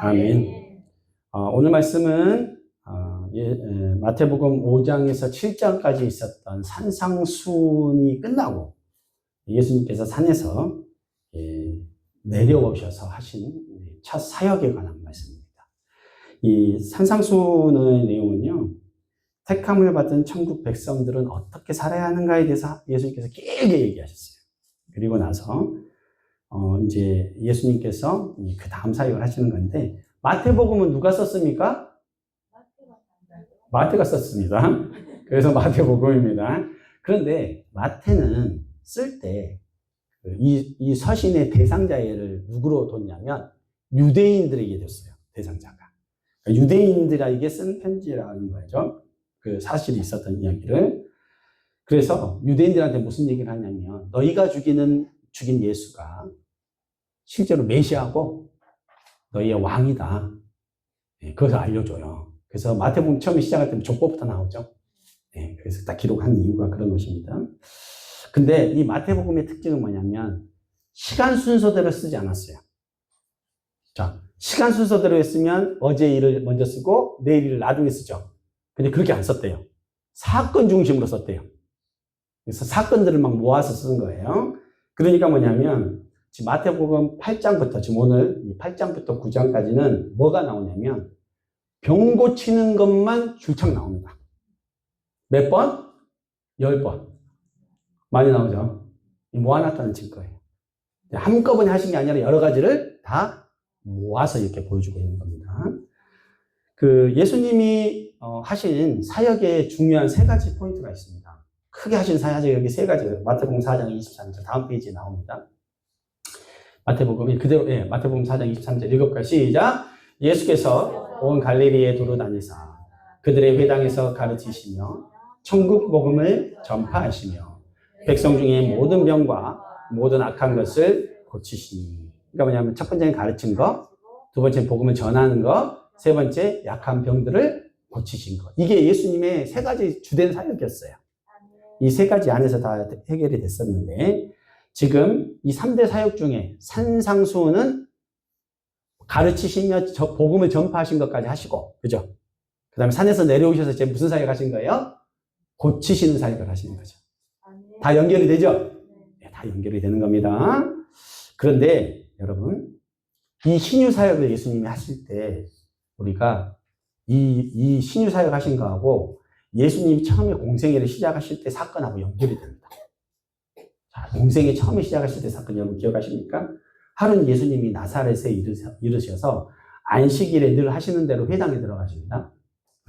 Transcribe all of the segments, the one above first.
아멘. 오늘 말씀은 마태복음 5장에서 7장까지 있었던 산상수훈이 끝나고 예수님께서 산에서 내려오셔서 하신 첫 사역에 관한 말씀입니다. 이 산상수훈의 내용은요, 택함을 받은 천국 백성들은 어떻게 살아야 하는가에 대해서 예수님께서 길게 얘기하셨어요. 그리고 나서 이제 예수님께서 그 다음 사역을 하시는 건데, 마태복음은 누가 썼습니까? 마태가 썼습니다. 그래서 마태복음입니다. 그런데 마태는 쓸 때 이 서신의 대상자를 누구로 뒀냐면 유대인들에게 줬어요. 대상자가. 그러니까 유대인들에게 쓴 편지라는 거죠. 그 사실이 있었던 이야기를. 그래서 유대인들한테 무슨 얘기를 하냐면, 너희가 죽인 예수가 실제로 메시아고 너희의 왕이다. 그것을 알려줘요. 그래서 마태복음 처음에 시작할 때 족보부터 나오죠. 그래서 딱 기록한 이유가 그런 것입니다. 근데 이 마태복음의 특징은 뭐냐면 시간 순서대로 쓰지 않았어요. 자, 시간 순서대로 했으면 어제 일을 먼저 쓰고 내일 일을 나중에 쓰죠. 근데 그렇게 안 썼대요. 사건 중심으로 썼대요. 그래서 사건들을 막 모아서 쓰는 거예요. 그러니까 뭐냐면 지금 마태복음 8장부터 지금 오늘 8장부터 9장까지는 뭐가 나오냐면 병 고치는 것만 줄창 나옵니다. 몇 번? 10번. 많이 나오죠. 모아놨다는 증거예요. 한꺼번에 하신 게 아니라 여러 가지를 다 모아서 이렇게 보여주고 있는 겁니다. 그 예수님이 하신 사역에 중요한 세 가지 포인트가 있습니다. 크게 하신 사역이 세 가지예요. 마태복음 4장 23절 다음 페이지에 나옵니다. 마태복음이 그대로, 마태복음 4장 23절 읽어볼까요? 시작. 예수께서 온 갈릴리에 두루 다니사 그들의 회당에서 가르치시며 천국 복음을 전파하시며 백성 중에 모든 병과 모든 악한 것을 고치시니. 그러니까 뭐냐면 첫 번째는 가르친 거, 두 번째는 복음을 전하는 거, 세 번째 약한 병들을 고치신 거. 이게 예수님의 세 가지 주된 사역이었어요. 이 세 가지 안에서 다 해결이 됐었는데, 지금 이 3대 사역 중에 산상수훈은 가르치시며 복음을 전파하신 것까지 하시고, 그죠? 그 다음에 산에서 내려오셔서 이제 무슨 사역 하신 거예요? 고치시는 사역을 하시는 거죠. 다 연결이 되죠? 네, 다 연결이 되는 겁니다. 그런데 여러분, 이 신유 사역을 예수님이 하실 때 우리가 이 신유 사역 하신 거하고 예수님이 처음에 공생애를 시작하실 때 사건하고 연결이 됩니다. 자, 공생애 처음에 시작하실 때 사건 여러분 기억하십니까? 하루는 예수님이 나사렛에 이르셔서 안식일에 늘 하시는 대로 회당에 들어가십니다.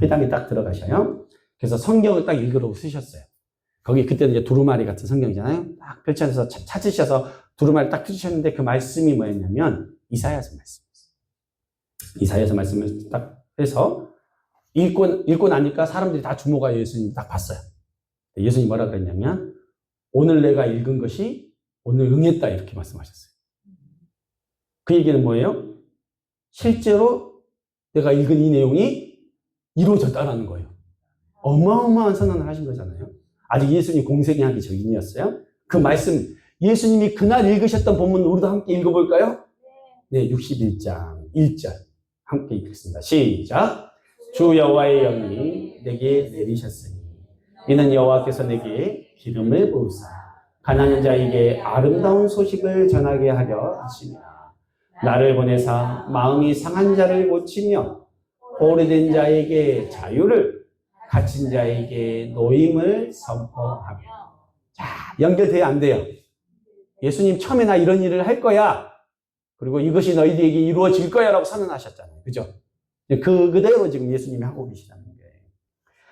회당에 딱 들어가셔요. 그래서 성경을 딱 읽으러 쓰셨어요. 거기 그때는 이제 두루마리 같은 성경이잖아요. 딱 펼쳐서 찾으셔서 두루마리 딱 펼치셨는데 그 말씀이 뭐였냐면 이사야서 말씀이었어요. 이사야서 말씀을 딱 해서 읽고 나니까 사람들이 다 주목하여 예수님 딱 봤어요. 예수님이 뭐라 그랬냐면 오늘 내가 읽은 것이 오늘 응했다 이렇게 말씀하셨어요. 그 얘기는 뭐예요? 실제로 내가 읽은 이 내용이 이루어졌다라는 거예요. 어마어마한 선언을 하신 거잖아요. 아직 예수님 공생이 하기 전이었어요. 그 말씀, 예수님이 그날 읽으셨던 본문 우리도 함께 읽어볼까요? 네, 61장 1절 함께 읽겠습니다. 시작. 주 여호와의 영이 내게 내리셨으니 이는 여호와께서 내게 기름을 부으사 가난한 자에게 아름다운 소식을 전하게 하려 하시니라. 나를 보내사 마음이 상한 자를 고치며 오래된 자에게 자유를, 갇힌 자에게 노임을 선포하며. 자, 연결돼야 안 돼요? 예수님 처음에 나 이런 일을 할 거야. 그리고 이것이 너희들에게 이루어질 거야 라고 선언하셨잖아요. 그죠? 그대로 지금 예수님이 하고 계시다는 거예요.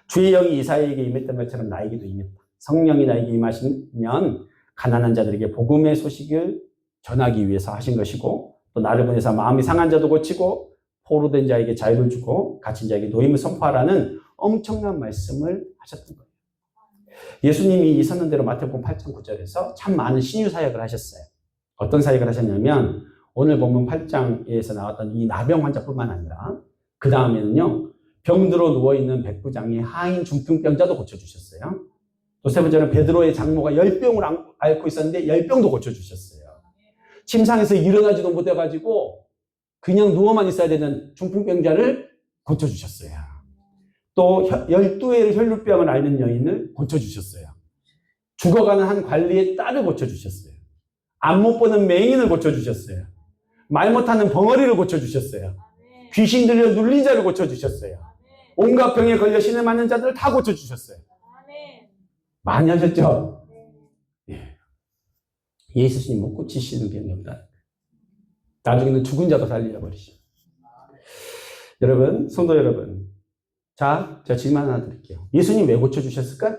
주의 영이 이사야에게 임했던 것처럼 나에게도 임했다. 성령이 나에게 임하시면 가난한 자들에게 복음의 소식을 전하기 위해서 하신 것이고, 또 나를 보내서 마음이 상한 자도 고치고 포로된 자에게 자유를 주고 갇힌 자에게 노임을 선포하라는 엄청난 말씀을 하셨던 거예요. 예수님이 이 선언대로 마태복음 8장 9절에서 참 많은 신유 사역을 하셨어요. 어떤 사역을 하셨냐면 오늘 보면 8장에서 나왔던 이 나병 환자뿐만 아니라 그 다음에는요, 병들어 누워있는 백부장의 하인 중풍병자도 고쳐주셨어요. 또 세 번째는 베드로의 장모가 열병을 앓고 있었는데 열병도 고쳐주셨어요. 침상에서 일어나지도 못해가지고 그냥 누워만 있어야 되는 중풍병자를 고쳐주셨어요. 또 12회의 혈루병을 앓는 여인을 고쳐주셨어요. 죽어가는 한 관리의 딸을 고쳐주셨어요. 안 못 보는 맹인을 고쳐주셨어요. 말 못하는 벙어리를 고쳐주셨어요. 귀신 들려 눌린 자를 고쳐주셨어요. 온갖 병에 걸려 신을 맞는 자들을 다 고쳐주셨어요. 많이 하셨죠? 예. 예수님 못 고치시는 병이 없다. 나중에는 죽은 자도 살려버리시죠. 여러분, 성도 여러분. 자, 제가 질문 하나 드릴게요. 예수님 왜 고쳐주셨을까?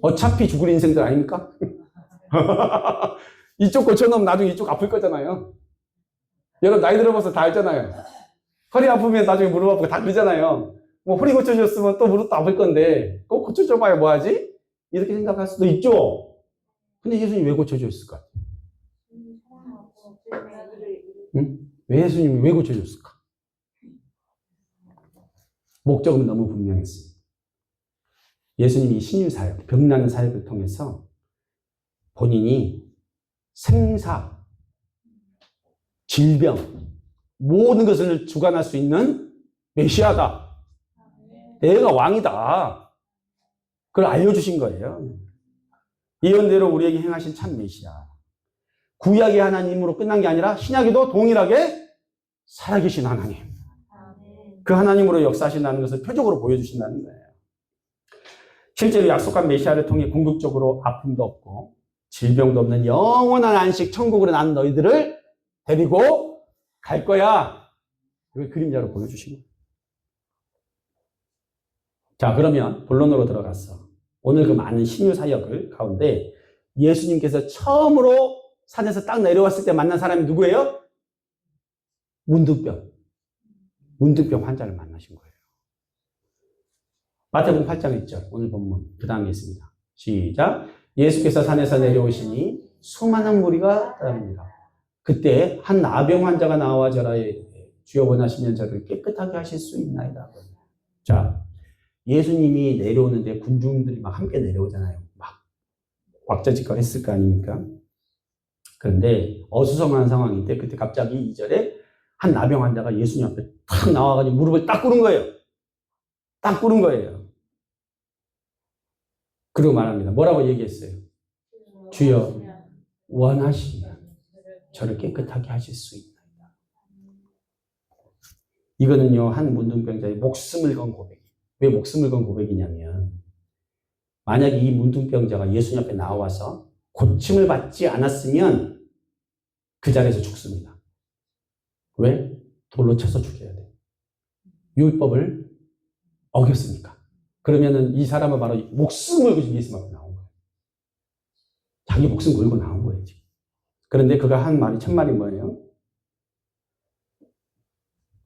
어차피 죽을 인생들 아닙니까? 이쪽 고쳐놓으면 나중에 이쪽 아플 거잖아요. 여러분, 나이 들어봐서 다 알잖아요. 허리 아프면 나중에 무릎 아프고 다 그러잖아요. 뭐 허리 고쳐줬으면 또 무릎도 아플 건데 꼭 고쳐줘봐야 뭐하지? 이렇게 생각할 수도 있죠. 근데 예수님이 왜 고쳐줬을까? 응? 왜 예수님이 왜 고쳐줬을까? 목적은 너무 분명했어요. 예수님이 신유사역, 병나는 사역을 통해서 본인이 생사, 질병, 모든 것을 주관할 수 있는 메시아다. 내가 왕이다. 그걸 알려주신 거예요. 예언대로 우리에게 행하신 참 메시아. 구약의 하나님으로 끝난 게 아니라 신약에도 동일하게 살아계신 하나님. 그 하나님으로 역사하신다는 것을 표적으로 보여주신다는 거예요. 실제로 약속한 메시아를 통해 궁극적으로 아픔도 없고 질병도 없는 영원한 안식 천국으로 난 너희들을 데리고 갈 거야. 이걸 그림자로 보여주신 거예요. 자, 그러면 본론으로 들어갔어. 오늘 그 많은 신유 사역을 가운데 예수님께서 처음으로 산에서 딱 내려왔을 때 만난 사람이 누구예요? 문둥병 환자를 만나신 거예요. 마태복음 8장 1절 오늘 본문 그 다음에 있습니다. 시작. 예수께서 산에서 내려오시니 수많은 무리가 따릅니다. 그때 한 나병 환자가 나와 저라에 주여 원하시면 저를 깨끗하게 하실 수 있나이다. 자, 예수님이 내려오는데 군중들이 막 함께 내려오잖아요. 막 왁자지껄 했을 거 아닙니까? 그런데 어수선한 상황인데 그때 갑자기 2절에 한 나병 환자가 예수님 앞에 탁 나와가지고 무릎을 딱 꿇은 거예요. 딱 꿇은 거예요. 그리고 말합니다. 뭐라고 얘기했어요? 주여 원하시면 저를 깨끗하게 하실 수 있나이다. 이거는요, 한 문둥병자의 목숨을 건 고백이에요. 왜 목숨을 건 고백이냐면 만약에 이 문둥병자가 예수님 앞에 나와서 고침을 받지 않았으면 그 자리에서 죽습니다. 왜? 돌로 쳐서 죽여야 돼. 율법을 어겼으니까. 그러면은 이 사람은 바로 목숨 걸고 예수님 앞에 나온 거예요. 자기 목숨 걸고 나온 거예요, 지금. 그런데 그가 한 말이 첫 말이 뭐예요?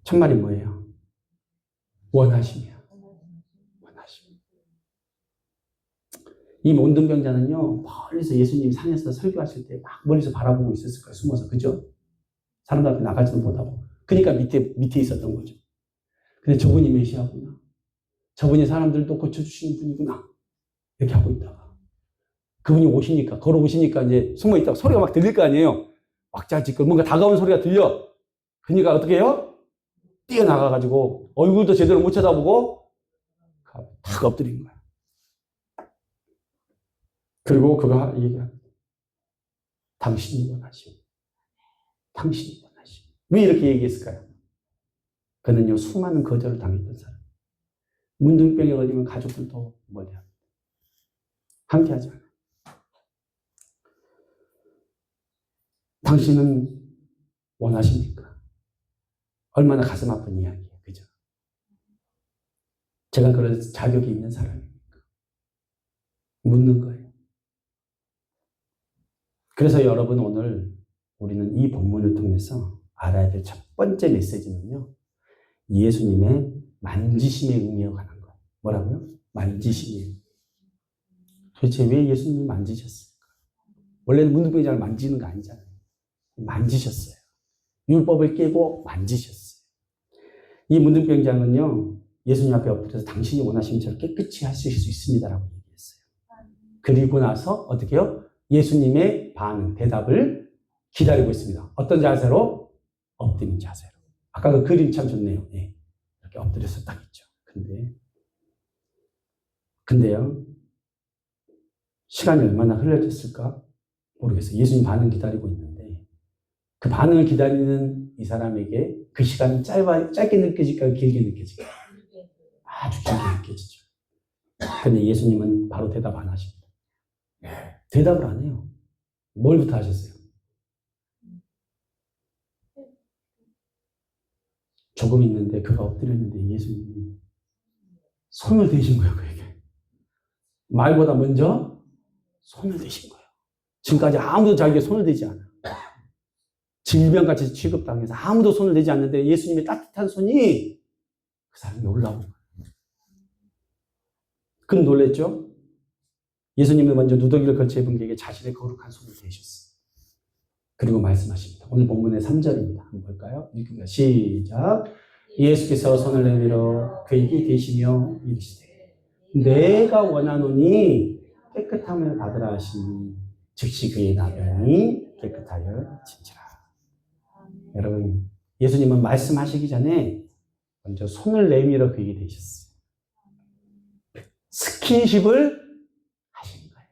첫 말이 뭐예요? 원하시면. 이 문둥병자는요, 멀리서 예수님이 산에서 설교하실 때 막 멀리서 바라보고 있었을 거예요, 숨어서. 그죠? 사람들 앞에 나가지도 못하고. 그러니까 밑에 있었던 거죠. 근데 저분이 메시아구나. 저분이 사람들도 고쳐주시는 분이구나. 이렇게 하고 있다가. 그분이 오시니까, 걸어오시니까 이제 숨어 있다가 소리가 막 들릴 거 아니에요? 왁자지껄 뭔가 다가온 소리가 들려. 그러니까 어떻게 해요? 뛰어나가가지고 얼굴도 제대로 못 쳐다보고 탁 엎드린 거야. 그리고 그가 얘기합니다. 당신이 원하시오. 당신이 원하시오. 왜 이렇게 얘기했을까요? 그는요, 수많은 거절을 당했던 사람. 문둥병에 걸리면 가족들도 멀리합니다. 함께하지 않아요. 당신은 원하십니까? 얼마나 가슴 아픈 이야기예요. 그죠? 제가 그런 자격이 있는 사람입니까? 묻는 거예요. 그래서 여러분 오늘 우리는 이 본문을 통해서 알아야 될 첫 번째 메시지는요. 예수님의 만지심의 의미에 관한 거예요. 뭐라고요? 만지심이에요. 도대체 왜 예수님이 만지셨을까? 원래는 문둥병자를 만지는 거 아니잖아요. 만지셨어요. 율법을 깨고 만지셨어요. 이 문둥병자는요. 예수님 앞에 엎드려서 당신이 원하시면 저를 깨끗이 하실 수 있습니다라고 얘기했어요. 그리고 나서 어떻게 해요? 예수님의 반응, 대답을 기다리고 있습니다. 어떤 자세로? 엎드린 자세로. 아까 그 그림 참 좋네요. 예. 이렇게 엎드려서 딱 있죠. 근데요, 시간이 얼마나 흘러졌을까? 모르겠어요. 예수님 반응 기다리고 있는데, 그 반응을 기다리는 이 사람에게 그 시간이 짧게 느껴질까요? 길게 느껴질까요? 아주 길게 느껴지죠. 근데 예수님은 바로 대답 안 하십니다. 대답을 안 해요. 뭘부터 하셨어요? 조금 있는데 그가 엎드렸는데 예수님이 손을 대신 거예요, 그에게. 말보다 먼저 손을 대신 거예요. 지금까지 아무도 자기에게 손을 대지 않아. 질병같이 취급당해서 아무도 손을 대지 않는데 예수님의 따뜻한 손이 그 사람이 올라오는 거예요. 그는 놀랬죠? 예수님은 먼저 누더기를 걸쳐 입은 그에게 자신의 거룩한 손을 대셨어요. 그리고 말씀하십니다. 오늘 본문의 3절입니다. 한번 볼까요? 읽습니다. 시작. 예수께서 손을 내밀어 그에게 대시며 이르시되 내가 원하노니 깨끗함을 받으라 하시니 즉시 그의 나병이 깨끗하여진지라. 여러분, 예수님은 말씀하시기 전에 먼저 손을 내밀어 그에게 대셨어요. 스킨십을 하신 거예요.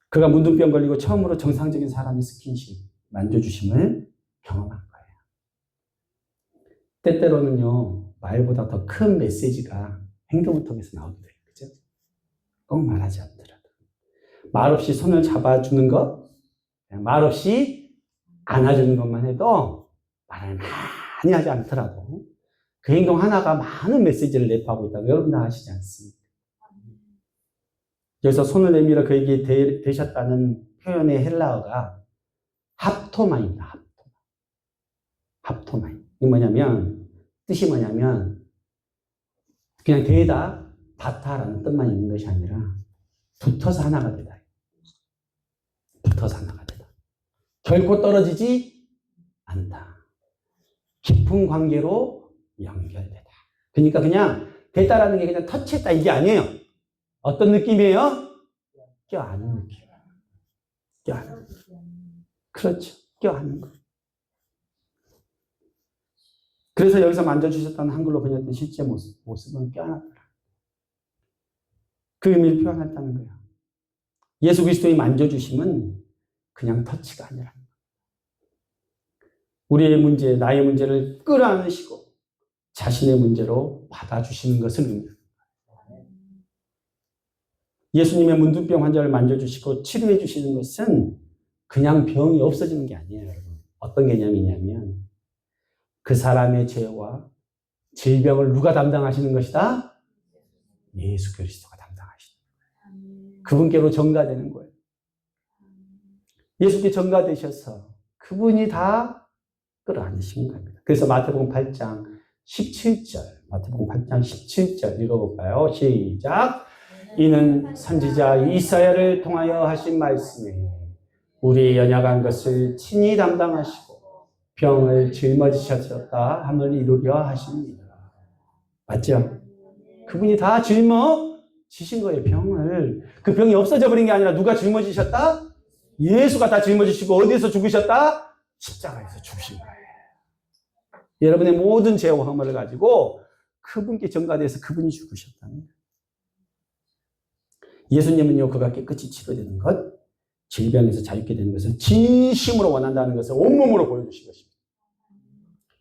그가 문둥병 걸리고 처음으로 정상적인 사람의 스킨십, 만져주심을 경험한 거예요. 때때로는요, 말보다 더 큰 메시지가 행동을 통해서 나오기도 해요. 그죠? 꼭 말하지 않더라도. 말없이 손을 잡아주는 것, 말없이 안아주는 것만 해도 말을 많이 하지 않더라도 그 행동 하나가 많은 메시지를 내포하고 있다고 여러분 다 아시지 않습니까? 여기서 손을 내밀어 그에게 대셨다는 표현의 헬라어가 합토마입니다. 합토마. 이게 뭐냐면, 뜻이 뭐냐면, 그냥 대다, 바타라는 뜻만 있는 것이 아니라, 붙어서 하나가 되다. 붙어서 하나가 되다. 결코 떨어지지 않다. 깊은 관계로 연결되다. 그러니까 그냥 되다라는 게 그냥 터치했다 이게 아니에요. 어떤 느낌이에요? 껴안는 느낌. 껴안는. 그렇죠. 껴안는 거. 그래서 여기서 만져주셨다는 한글로 번역된 실제 모습은 껴안았더라. 그 의미를 표현했다는 거예요. 예수 그리스도의 만져주심은 그냥 터치가 아니라 우리의 문제, 나의 문제를 끌어안으시고 자신의 문제로 받아주시는 것을 의미합니다. 예수님의 문둥병 환자를 만져주시고 치료해 주시는 것은 그냥 병이 없어지는 게 아니에요, 여러분. 어떤 개념이냐면 그 사람의 죄와 질병을 누가 담당하시는 것이다? 예수 그리스도가 담당하시는 거예요. 그분께로 전가되는 거예요. 예수께 전가되셔서 그분이 다 끌어안으신 겁니다. 그래서 마태복음 8장 17절, 마태복음 8장 17절 읽어볼까요? 시작. 이는 선지자 이사야를 통하여 하신 말씀에 우리의 연약한 것을 친히 담당하시고 병을 짊어지셨다 함을 이루려 하십니다. 맞죠? 그분이 다 짊어지신 거예요, 병을. 그 병이 없어져 버린 게 아니라 누가 짊어지셨다? 예수가 다 짊어지시고 어디에서 죽으셨다? 십자가에서 죽으신 거예요. 여러분의 모든 죄와 허물을 가지고 그분께 전가돼서 그분이 죽으셨다는 거예요. 예수님은요, 그가 깨끗이 치료되는 것, 질병에서 자유케 되는 것을 진심으로 원한다는 것을 온몸으로 보여주신 것입니다.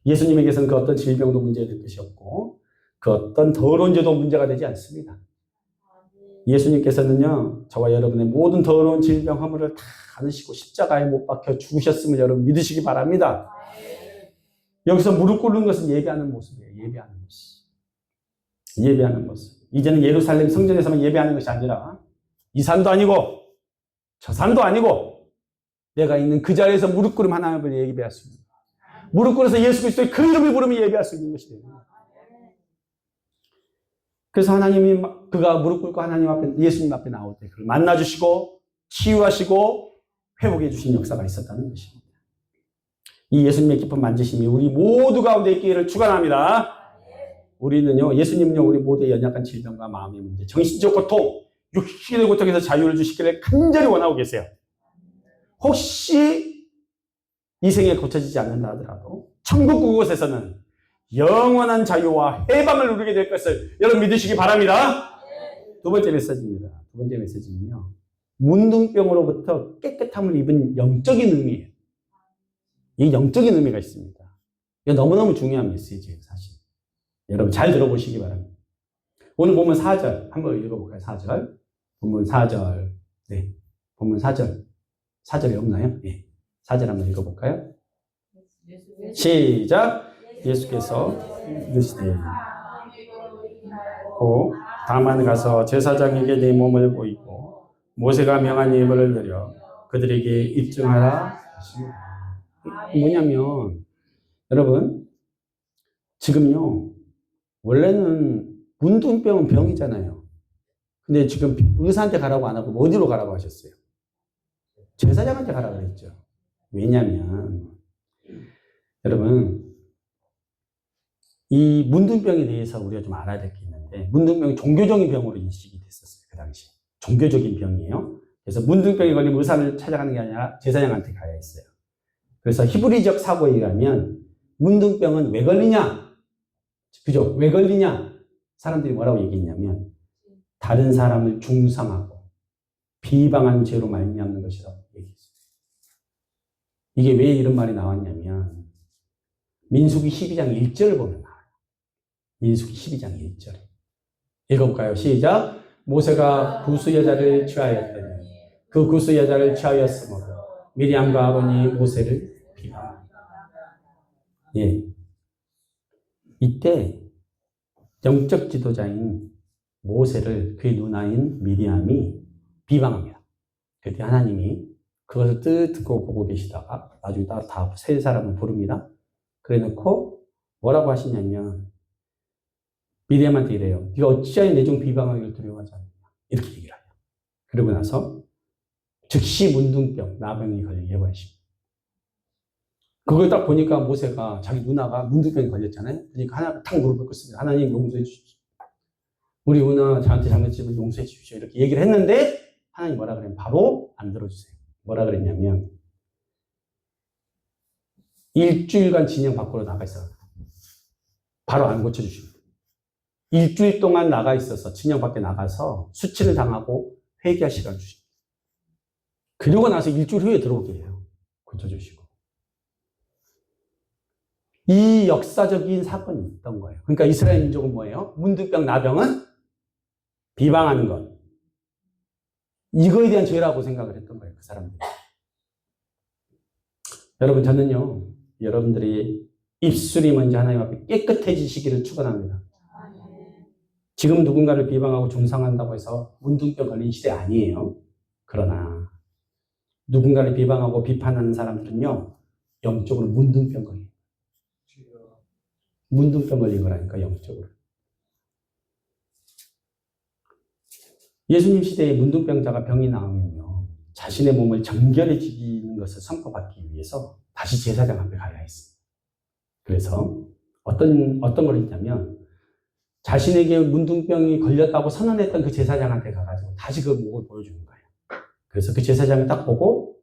예수님에게서는 그 어떤 질병도 문제될 것이 없고 그 어떤 더러운 죄도 문제가 되지 않습니다. 예수님께서는요, 저와 여러분의 모든 더러운 질병, 허물을 다 안으시고 십자가에 못 박혀 죽으셨음을 여러분 믿으시기 바랍니다. 여기서 무릎 꿇는 것은 예배하는 모습이에요. 예배하는 모습. 예배하는 모습. 이제는 예루살렘 성전에서만 예배하는 것이 아니라 이 산도 아니고 저 산도 아니고 내가 있는 그 자리에서 무릎 꿇으면 하나님을 예배할 수 있는, 무릎 꿇어서 예수 그리스도의 그 이름을 부르면 예배할 수 있는 것이 됩니다. 그래서 하나님이, 그가 무릎 꿇고 하나님 앞에, 예수님 앞에 나올 때 그를 만나주시고 치유하시고 회복해 주신 역사가 있었다는 것입니다. 이 예수님의 깊은 만지심이 우리 모두 가운데 있기를 축원합니다. 우리는요, 예수님은요, 우리 모두의 연약한 질병과 마음의 문제, 정신적 고통, 육신의 고통에서 자유를 주시기를 간절히 원하고 계세요. 혹시 이 생에 고쳐지지 않는다 하더라도 천국 그곳에서는 영원한 자유와 해방을 누리게 될 것을 여러분 믿으시기 바랍니다. 두 번째 메시지입니다. 두 번째 메시지는요. 문둥병으로부터 깨끗함을 입은 영적인 의미예요. 이 영적인 의미가 있습니다. 이거 너무너무 중요한 메시지예요, 사실. 여러분 잘 들어보시기 바랍니다. 오늘 본문 4절 한번 읽어볼까요? 4절. 본문 4절. 네. 본문 4절. 4절에 없나요? 네. 4절 한번 읽어볼까요? 시작. 예수께서 이르시되 다만 가서 제사장에게 네 몸을 보이고 모세가 명한 예물을 드려 그들에게 입증하라 하십니다. 뭐냐면 여러분 지금요 원래는 문둥병은 병이잖아요. 근데 지금 의사한테 가라고 안 하고 어디로 가라고 하셨어요? 제사장한테 가라고 그랬죠. 왜냐면 여러분 이 문둥병에 대해서 우리가 좀 알아야 될 게 있는데 문둥병이 종교적인 병으로 인식이 됐었어요. 그 당시 종교적인 병이에요. 그래서 문둥병에 걸리면 의사를 찾아가는 게 아니라 제사장한테 가야 했어요. 그래서 히브리적 사고에 의하면 문둥병은 왜 걸리냐? 그죠? 왜 걸리냐? 사람들이 뭐라고 얘기했냐면 다른 사람을 중상하고 비방한 죄로 말미암는 것이라고 얘기했어요. 이게 왜 이런 말이 나왔냐면 민수기 12장 1절을 보면 나와요. 민수기 12장 1절. 읽어볼까요? 시작. 모세가 구스 여자를 취하였더니 그 구스 여자를 취하였으므로 미리암과 아론이 모세를 비방합니다. 예. 이때 영적 지도자인 모세를 그의 누나인 미리암이 비방합니다. 그때 하나님이 그것을 듣고 보고 계시다가 나중에 다 세 사람을 부릅니다. 그래 놓고 뭐라고 하시냐면 미리암한테 이래요. 네가 어찌하여 내 종 비방하기를 두려워하지 않느냐. 이렇게 얘기를 해요. 그러고 나서 즉시 문둥병, 나병이 걸리게 해버리십니다. 그걸 딱 보니까 모세가 자기 누나가 문둥병에 걸렸잖아요. 그러니까 하나님 탁 무릎을 꿇습니다. 하나님 용서해 주십시오. 우리 누나 저한테 잘못했지만 용서해 주십시오. 이렇게 얘기를 했는데 하나님 뭐라 그러냐면 바로 안 들어주세요. 뭐라 그랬냐면 일주일간 진영 밖으로 나가 있어요. 바로 안 고쳐주십니다. 일주일 동안 나가 있어서 진영 밖에 나가서 수치를 당하고 회개할 시간 주십니다. 그리고 나서 일주일 후에 들어오게 해요. 고쳐주시고. 이 역사적인 사건이 있던 거예요. 그러니까 이스라엘 민족은 뭐예요? 문둥병, 나병은 비방하는 것. 이거에 대한 죄라고 생각을 했던 거예요. 그 사람들이. 여러분 저는요. 여러분들이 입술이 먼저 하나님 앞에 깨끗해지시기를 축원합니다. 지금 누군가를 비방하고 중상한다고 해서 문둥병 걸린 시대 아니에요. 그러나 누군가를 비방하고 비판하는 사람들은요. 영적으로 문둥병 걸려요. 문둥병 걸린 거라니까 영적으로. 예수님 시대에 문둥병자가 병이 나오면요. 자신의 몸을 정결해지는 것을 선포받기 위해서 다시 제사장 앞에 가야 했습니다. 그래서 어떤 걸 했냐면 자신에게 문둥병이 걸렸다고 선언했던 그 제사장한테 가가지고 다시 그 목을 보여주는 거예요. 그래서 그 제사장이 딱 보고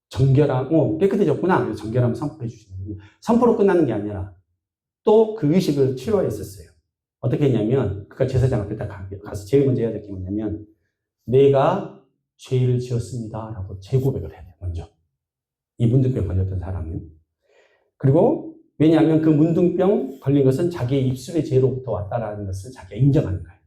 정결하고 깨끗해졌구나. 그래서 정결함을 선포해 주시는 거예요. 선포로 끝나는 게 아니라 또 그 의식을 치료했었어요. 어떻게 했냐면 그러니까 제사장 앞에 딱 가서 제일 먼저 해야 될 게 뭐냐면 내가 죄를 지었습니다 라고 재고백을 해야 돼요. 먼저. 이 문둥병 걸렸던 사람은. 그리고 왜냐하면 그 문둥병 걸린 것은 자기의 입술의 죄로부터 왔다라는 것을 자기가 인정하는 거예요.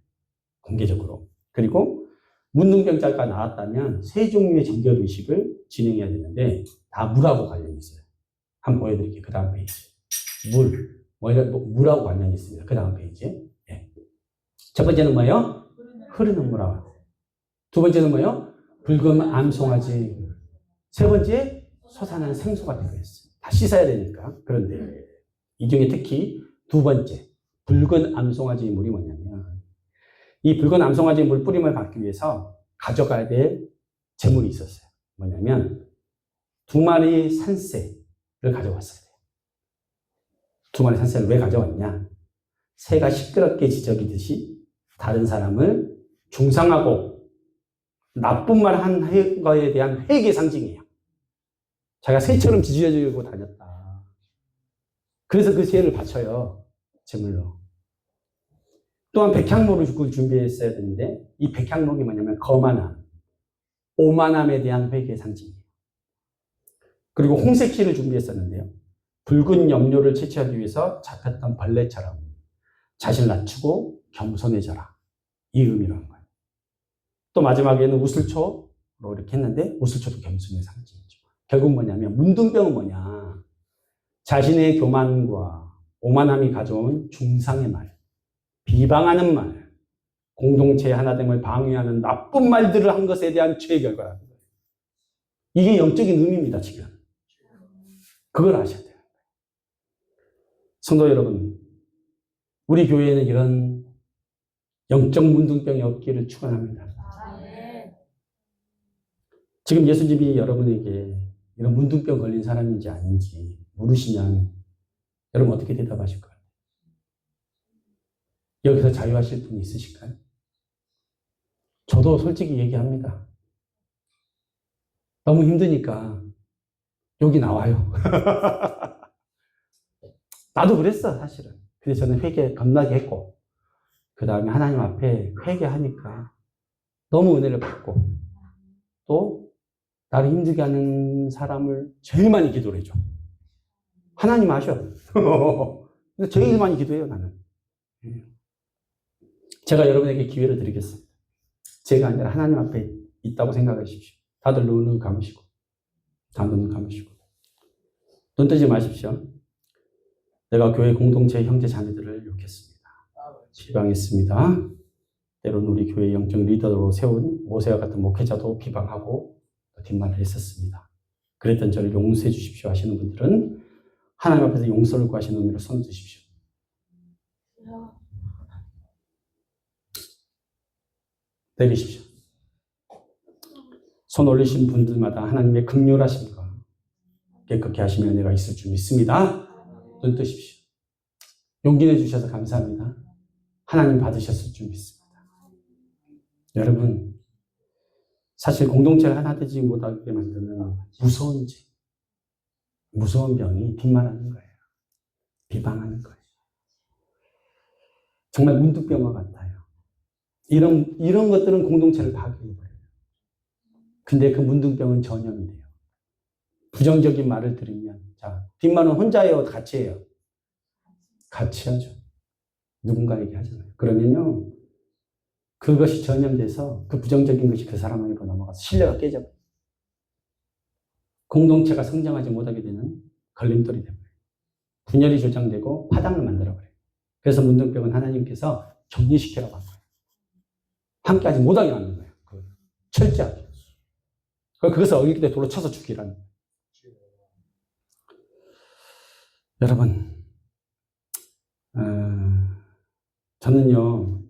공개적으로. 그리고 문둥병자가 나왔다면 세 종류의 정결 의식을 진행해야 되는데 다 물하고 관련이 있어요. 한번 보여드릴게요. 그 다음 페이지. 물하고 관련이 있습니다. 그 다음 페이지. 네. 첫 번째는 뭐예요? 흐르는 물하고. 두 번째는 뭐예요? 붉은 암송아지. 세 번째, 솟아나는 생수가 되겠어요. 다 씻어야 되니까. 그런데 이 중에 특히 두 번째, 붉은 암송아지 물이 뭐냐면 이 붉은 암송아지 물 뿌림을 받기 위해서 가져가야 될 재물이 있었어요. 뭐냐면 2마리 산새를 가져왔어요. 2마리 산새를 왜 가져왔냐? 새가 시끄럽게 지저귀듯이 다른 사람을 중상하고 나쁜 말 한 거에 대한 회개 상징이에요. 자기가 새처럼 지지해주고 다녔다. 그래서 그 죄를 바쳐요. 제물로. 또한 백향목을 준비했어야 되는데 이 백향목이 뭐냐면 거만함, 오만함에 대한 회개의 상징이에요. 그리고 홍색실을 준비했었는데요. 붉은 염료를 채취하기 위해서 잡혔던 벌레처럼 자신을 낮추고 겸손해져라. 이 의미라는 거예요. 또 마지막에는 우슬초로 이렇게 했는데 우슬초도 겸손의 상징이죠. 결국 뭐냐면 문둥병은 뭐냐. 자신의 교만과 오만함이 가져온 중상의 말, 비방하는 말, 공동체의 하나됨을 방해하는 나쁜 말들을 한 것에 대한 죄의 결과라는 거예요. 이게 영적인 의미입니다, 지금. 그걸 아셔야 돼요. 성도 여러분, 우리 교회에는 이런 영적 문둥병이 없기를 축원합니다. 지금 예수님이 여러분에게 이런 문둥병 걸린 사람인지 아닌지 물으시면 여러분 어떻게 대답하실까요? 여기서 자유하실 분이 있으실까요? 저도 솔직히 얘기합니다. 너무 힘드니까 여기 나와요. 나도 그랬어, 사실은. 근데 저는 회개 겁나게 했고, 그 다음에 하나님 앞에 회개하니까 너무 은혜를 받고, 또 나를 힘들게 하는 사람을 제일 많이 기도를 해줘. 하나님 아셔. 제일 많이 기도해요, 나는. 제가 여러분에게 기회를 드리겠습니다. 제가 아니라 하나님 앞에 있다고 생각하십시오. 다들 눈을 감으시고, 다 눈을 감으시고. 눈 뜨지 마십시오. 내가 교회 공동체 형제 자매들을 욕했습니다. 비방했습니다. 때로는 우리 교회 영적 리더로 세운 모세와 같은 목회자도 비방하고 뒷말을 했었습니다. 그랬던 저를 용서해 주십시오 하시는 분들은 하나님 앞에서 용서를 구하시는 의미로 손을 드십시오. 내리십시오. 손 올리신 분들마다 하나님의 긍휼하심과 깨끗게 하시면 은혜가 있을 줄 믿습니다. 눈 뜨십시오. 용기 내주셔서 감사합니다. 하나님 받으셨을 줄 믿습니다. 여러분, 사실 공동체를 하나 되지 못하게 만드는 무서운 병이 뒷말하는 거예요. 비방하는 거예요. 정말 문득병과 같아요. 이런 것들은 공동체를 파괴해버려요. 근데 그 문둥병은 전염이 돼요. 부정적인 말을 들으면, 자, 뒷말은 혼자예요, 같이 해요? 같이 하죠. 누군가에게 하잖아요. 그러면요, 그것이 전염돼서 그 부정적인 것이 그 사람에게로 넘어가서 신뢰가 깨져버려요. 공동체가 성장하지 못하게 되는 걸림돌이 되버려요. 분열이 조장되고 파당을 만들어버려요. 그래서 문둥병은 하나님께서 격리시키라고 한 거예요. 함께하지 못하게 하는 거예요. 철저하게. 그것을 어길 때 돌로 쳐서 죽이라는 거예요. 여러분, 저는요,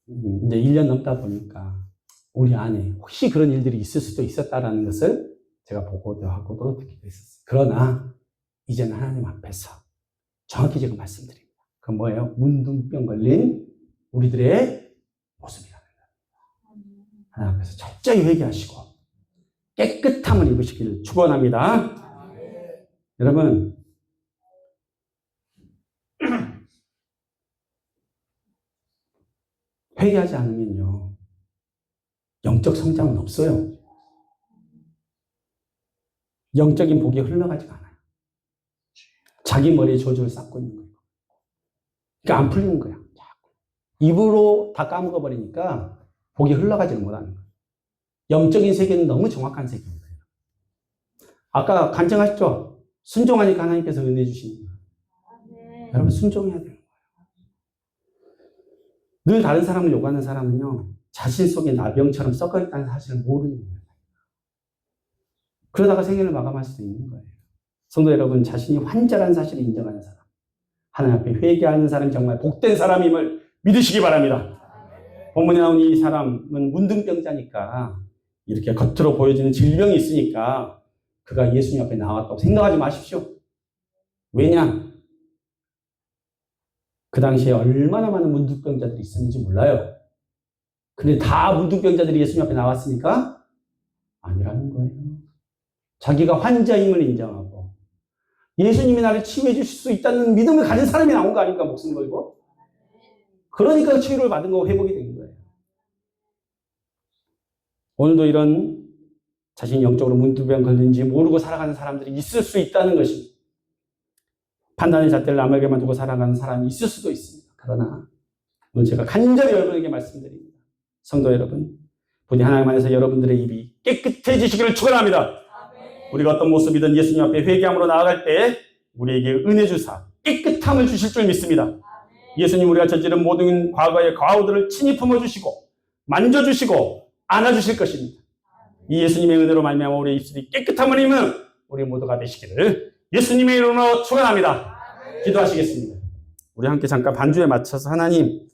이제 1년 넘다 보니까 우리 안에 혹시 그런 일들이 있을 수도 있었다라는 것을 제가 보고도 하고도 듣기도 했었어요. 그러나 이제는 하나님 앞에서 정확히 제가 말씀드립니다. 그건 뭐예요? 문둥병 걸린 우리들의 모습이라는 거예요. 하나님 앞에서 철저히 회개하시고 깨끗함을 입으시기를 축원합니다. 여러분, 회개하지 않으면요, 영적 성장은 없어요. 영적인 복이 흘러가지가 않아요. 자기 머리에 조주를 쌓고 있는 거예요. 그러니까 안 풀리는 거야. 입으로 다 까먹어버리니까 복이 흘러가지를 못하는 거예요. 영적인 세계는 너무 정확한 세계입니다. 아까 간증하셨죠? 순종하니까 하나님께서 은혜 주시는 거예요. 여러분, 순종해야 돼요. 늘 다른 사람을 요구하는 사람은요, 자신 속에 나병처럼 썩어있다는 사실을 모르는 거예요. 그러다가 생애를 마감할 수도 있는 거예요. 성도 여러분, 자신이 환자라는 사실을 인정하는 사람, 하나님 앞에 회개하는 사람이 정말 복된 사람임을 믿으시기 바랍니다. 본문에 나온 이 사람은 문둥병자니까, 이렇게 겉으로 보여지는 질병이 있으니까 그가 예수님 앞에 나왔다고 생각하지 마십시오. 왜냐? 그 당시에 얼마나 많은 문둥병자들이 있었는지 몰라요. 근데 다 문둥병자들이 예수님 앞에 나왔으니까 아니라는 거예요. 자기가 환자임을 인정하고 예수님이 나를 치유해 주실 수 있다는 믿음을 가진 사람이 나온 거 아닙니까? 목숨 걸고. 그러니까 치유를 받은 거고 회복이 된 거예요. 오늘도 이런 자신이 영적으로 문두병 걸린지 모르고 살아가는 사람들이 있을 수 있다는 것입니다. 판단의 잣대를 남에게만 두고 살아가는 사람이 있을 수도 있습니다. 그러나 오늘 제가 간절히 여러분에게 말씀드립니다. 성도 여러분, 부디 하나님 안에서 여러분들의 입이 깨끗해지시기를 축원합니다. 우리가 어떤 모습이든 예수님 앞에 회개함으로 나아갈 때 우리에게 은혜 주사 깨끗함을 주실 줄 믿습니다. 예수님 우리가 저지른 모든 과거의 과오들을 친히 품어주시고 만져주시고 안아주실 것입니다. 이 예수님의 은혜로 말미암아 우리의 입술이 깨끗함을 입는 우리 모두가 되시기를 예수님의 이름으로 축원합니다. 기도하시겠습니다. 우리 함께 잠깐 반주에 맞춰서 하나님